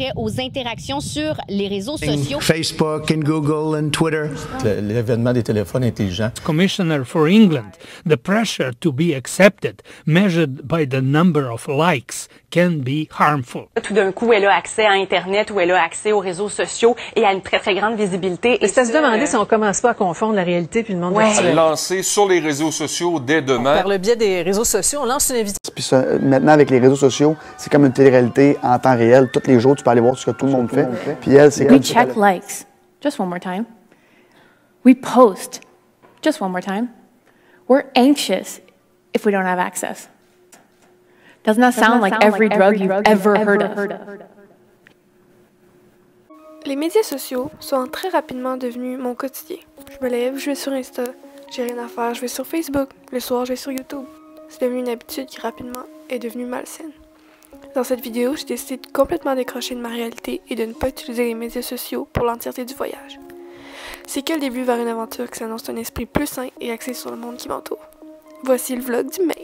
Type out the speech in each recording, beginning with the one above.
trait aux interactions sur les réseaux sociaux. Facebook and Google and Twitter. L'événement des téléphones intelligents. Commissioner for England, the pressure to be accepted, measured by the number of likes, can be harmful. Tout d'un coup, elle a accès à Internet ou elle a accès aux réseaux sociaux et à une très, très grande visibilité. C'est à se demander si on commence pas à confondre la réalité puis le monde virtuel. Lancé sur les réseaux sociaux dès demain. Par le biais des réseaux sociaux, on lance une invitation. Puis ça, maintenant, avec les réseaux sociaux, c'est comme une télé-réalité en temps réel. Tous les jours, tu peux aller voir ce que tout le monde fait. Puis elle, c'est We check likes. Just one more time. We post. Just one more time. We're anxious if we don't have access. Doesn't that sound like every drug you've ever heard of? Les médias sociaux sont très rapidement devenus mon quotidien. Je me lève, je vais sur Insta, j'ai rien à faire, je vais sur Facebook, le soir je vais sur YouTube. C'est devenu une habitude qui rapidement est devenue malsaine. Dans cette vidéo, j'ai décidé de complètement décrocher de ma réalité et de ne pas utiliser les médias sociaux pour l'entièreté du voyage. C'est que le début vers une aventure qui s'annonce un esprit plus sain et axé sur le monde qui m'entoure. Voici le vlog du Maine.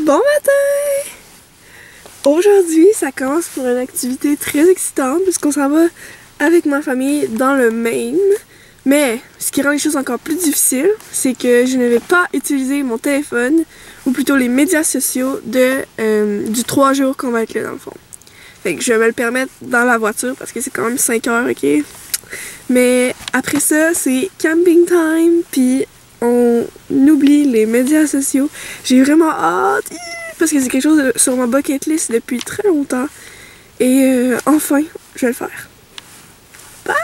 Bon matin! Aujourd'hui, ça commence pour une activité très excitante puisqu'on s'en va avec ma famille dans le Maine. Mais ce qui rend les choses encore plus difficiles, c'est que je ne vais pas utiliser mon téléphone ou plutôt les médias sociaux du 3 jours qu'on va être là dans le fond. Fait que je vais me le permettre dans la voiture parce que c'est quand même 5 heures, ok? Mais après ça, c'est camping time, puis on oublie les médias sociaux. J'ai vraiment hâte parce que c'est quelque chose sur ma bucket list depuis très longtemps. Et enfin, je vais le faire. Bye!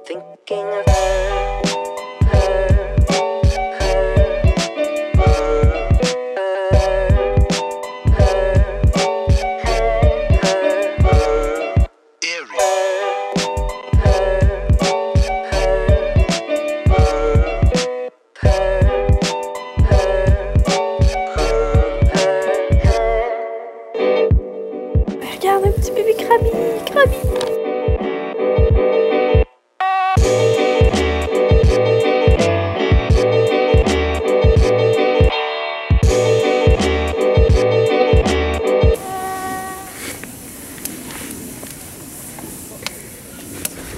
Thinking of her. Regarde un petit bébé Krabi, Krabi!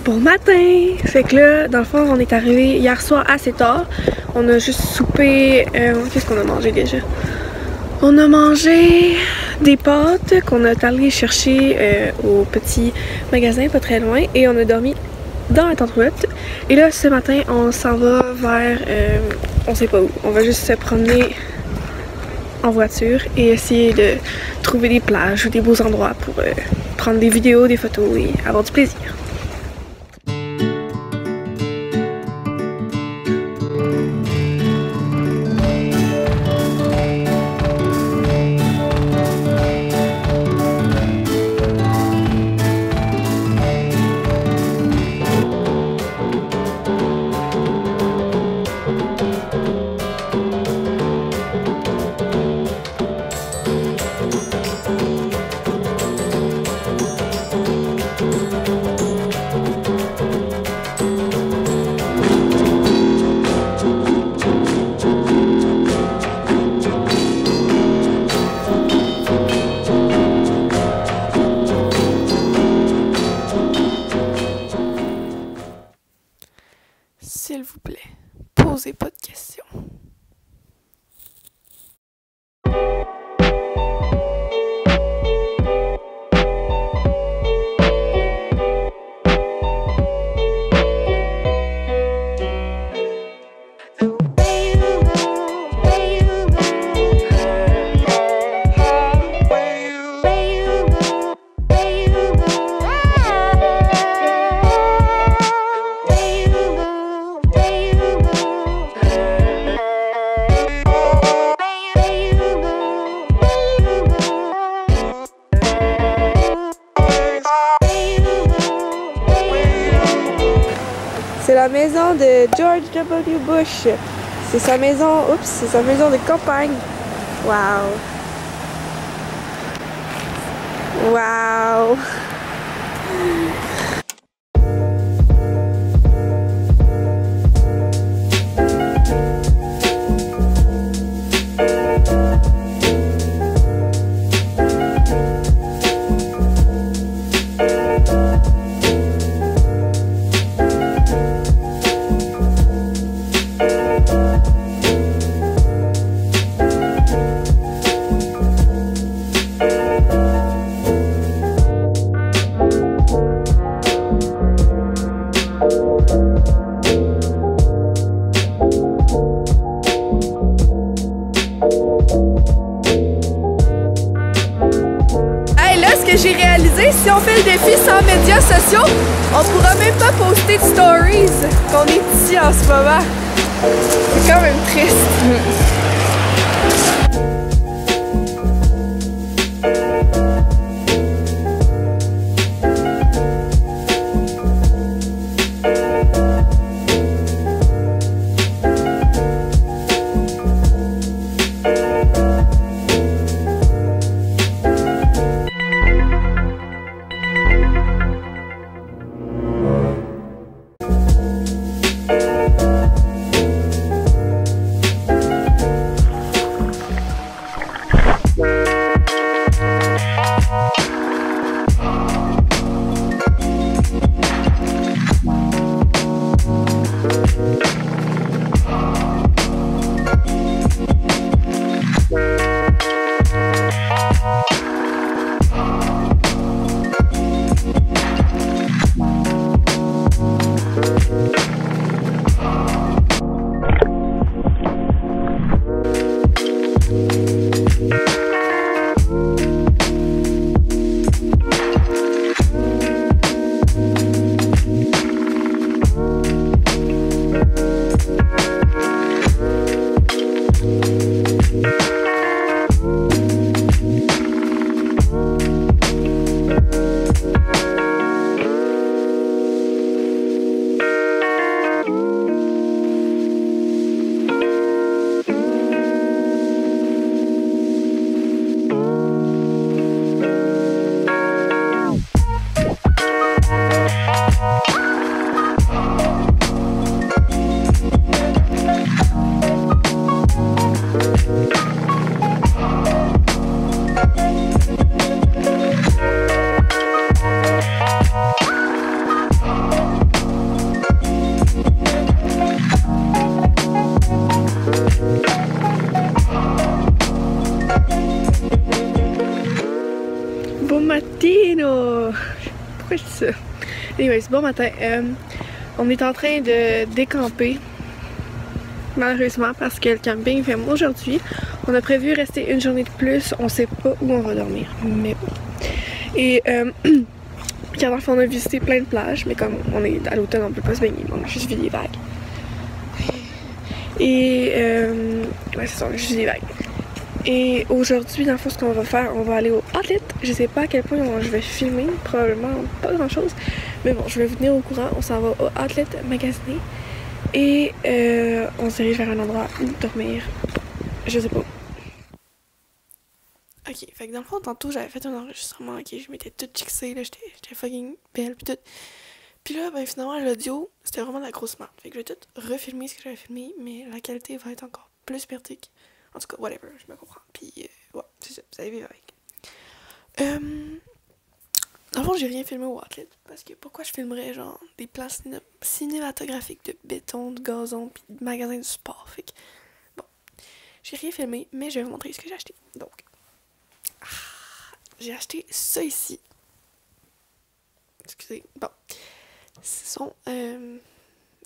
Bon matin! Fait que là, dans le fond, on est arrivé hier soir assez tard. On a juste soupé... qu'est-ce qu'on a mangé déjà? On a mangé des pâtes qu'on a allé chercher au petit magasin pas très loin et on a dormi dans la tente roulotte. Et là, ce matin, on s'en va vers... on sait pas où. On va juste se promener en voiture et essayer de trouver des plages ou des beaux endroits pour prendre des vidéos, des photos et avoir du plaisir. S'il vous plaît, posez pas de questions. C'est la maison de George W. Bush. C'est sa maison, oups, c'est sa maison de campagne. Wow. Wow. J'ai réalisé, si on fait le défi sans médias sociaux, on pourra même pas poster de stories qu'on est ici en ce moment. C'est quand même triste. mattino! Pourquoi je dis ça? Anyways, bon matin. On est en train de décamper. Malheureusement, parce que le camping ferme aujourd'hui. On a prévu rester une journée de plus. On sait pas où on va dormir. Mais bon. Et car dans le fond, on a visité plein de plages. Mais comme on est à l'automne, on peut pas se baigner. On a juste vu des vagues. Et ouais, c'est ça, on a juste vu des vagues. Et aujourd'hui, dans le fond, ce qu'on va faire, on va aller au Outlet. Je sais pas à quel point je vais filmer, probablement pas grand chose. Mais bon, je vais vous tenir au courant. On s'en va au Outlet magasiner. Et on se dirige vers un endroit où dormir. Je sais pas. Ok, fait que dans le fond, tantôt, j'avais fait un enregistrement. Ok, je m'étais toute fixée, là, j'étais fucking belle, pis tout. Puis là, ben finalement, l'audio, c'était vraiment de la grosse merde. Fait que je vais tout refilmer ce que j'avais filmé, mais la qualité va être encore plus merdique. En tout cas, whatever, je me comprends. Puis, ouais, c'est ça, vous allez vivre avec. Dans le fond, j'ai rien filmé au Outlet, parce que pourquoi je filmerais, genre, des plans cinématographiques de béton, de gazon, puis de magasins de sport. Fait que, bon, j'ai rien filmé, mais je vais vous montrer ce que j'ai acheté. Donc, j'ai acheté ça ici. Excusez, bon. Ce sont,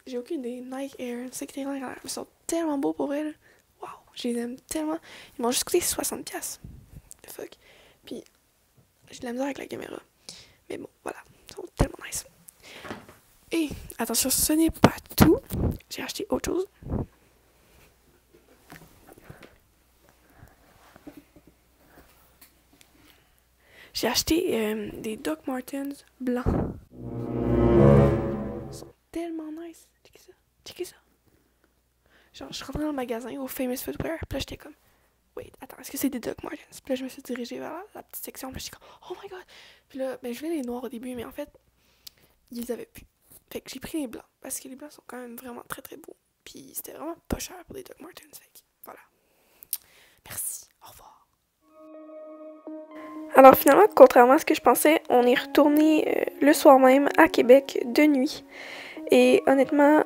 j'ai aucune idée, Nike Air, c'est que t'es Nike Air, mais ils sont tellement beaux pour vrai, là. Wow, je les aime tellement. Ils m'ont juste coûté 60$. The fuck. Puis, j'ai de la misère avec la caméra. Mais bon, voilà, ils sont tellement nice. Et, attention, ce n'est pas tout. J'ai acheté autre chose. J'ai acheté des Doc Martens blancs. Ils sont tellement nice. Checkez ça. Checkez ça. Genre, je rentrais dans le magasin au Famous Footwear, puis là, j'étais comme, wait, attends, est-ce que c'est des Doc Martens? Puis là, je me suis dirigée vers la petite section, puis j'étais comme, oh my god! Puis là, ben, je voulais les noirs au début, mais en fait, ils les avaient plus. Fait que j'ai pris les blancs, parce que les blancs sont quand même vraiment très très beaux. Puis c'était vraiment pas cher pour des Doc Martens, fait que voilà. Merci, au revoir. Alors finalement, contrairement à ce que je pensais, on est retourné le soir même à Québec de nuit. Et honnêtement,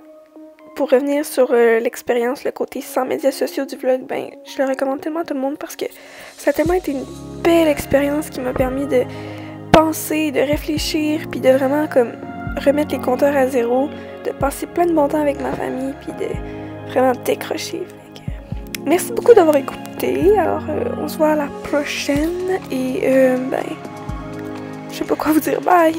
pour revenir sur l'expérience, le côté sans médias sociaux du vlog, ben je le recommande tellement à tout le monde parce que ça a tellement été une belle expérience qui m'a permis de penser, de réfléchir, puis de vraiment comme remettre les compteurs à zéro, de passer plein de bon temps avec ma famille, puis de vraiment décrocher. Merci beaucoup d'avoir écouté. Alors, on se voit à la prochaine. Et, ben, je sais pas quoi vous dire. Bye!